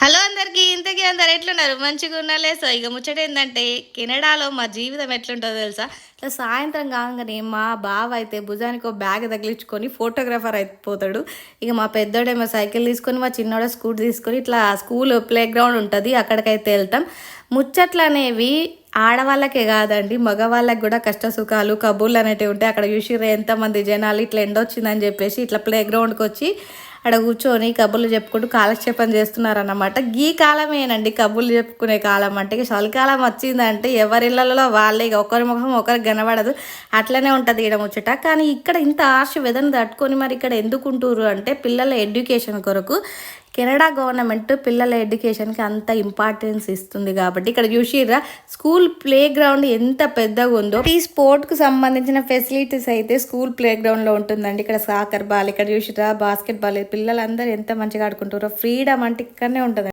Hello అందరికి ఇంతకీ అందరు ఎట్లున్నారు మంచిగా ఉన్నాలే. సో ఇక ముచ్చట ఏంటంటే కెనడాలో మా జీవితం ఎట్లుంటుందో తెలుసా. ఇట్లా సాయంత్రం కాగానే మా బావ అయితే భుజానికి ఒక బ్యాగ్ తగిలించుకొని ఫోటోగ్రాఫర్ అయిపోతాడు. ఇక మా పెద్దోడేమో సైకిల్ తీసుకొని మా చిన్నోడ స్కూటీ తీసుకొని ఇట్లా స్కూల్ ప్లే గ్రౌండ్ ఉంటుంది అక్కడికైతే వెళ్తాం. ముచ్చట్లు అనేవి ఆడవాళ్ళకే కాదండి మగవాళ్ళకి కూడా కష్ట సుఖాలు కబుర్లు అనేటివి ఉంటాయి. అక్కడ చూసిర్రు ఎంతమంది జనాలు ఇట్లా ఎండొచ్చిందని చెప్పేసి ఇట్లా ప్లే గ్రౌండ్కి వచ్చి అక్కడ కూర్చొని కబుర్లు చెప్పుకుంటూ కాలక్షేపం చేస్తున్నారన్నమాట. ఈ కాలమేనండి కబుర్లు చెప్పుకునే కాలం అంటే. ఇక చలికాలం వచ్చిందంటే ఎవరిళ్ళలో వాళ్ళే, ఇక ఒకరి ముఖం ఒకరికి కనబడదు, అట్లనే ఉంటుంది ఈడ ముచ్చట. కానీ ఇక్కడ ఇంత ఆర్ష వెదను తట్టుకొని మరి ఇక్కడ ఎందుకు ఉంటుర్రు అంటే పిల్లల ఎడ్యుకేషన్ కొరకు కెనడా గవర్నమెంట్ పిల్లల ఎడ్యుకేషన్కి అంత ఇంపార్టెన్స్ ఇస్తుంది కాబట్టి ఇక్కడ చూసిర్రా స్కూల్ ప్లే గ్రౌండ్ ఎంత పెద్దగా ఉందో. ఈ స్పోర్ట్కి సంబంధించిన ఫెసిలిటీస్ అయితే స్కూల్ ప్లే గ్రౌండ్లో ఉంటుందండి. ఇక్కడ సాకర్ బాల్, ఇక్కడ చూసిర్రా బాస్కెట్ బాల్, పిల్లలందరూ ఎంత మంచిగా ఆడుకుంటారో. ఫ్రీడమ్ అంటే ఇక్కడనే ఉంటుంది.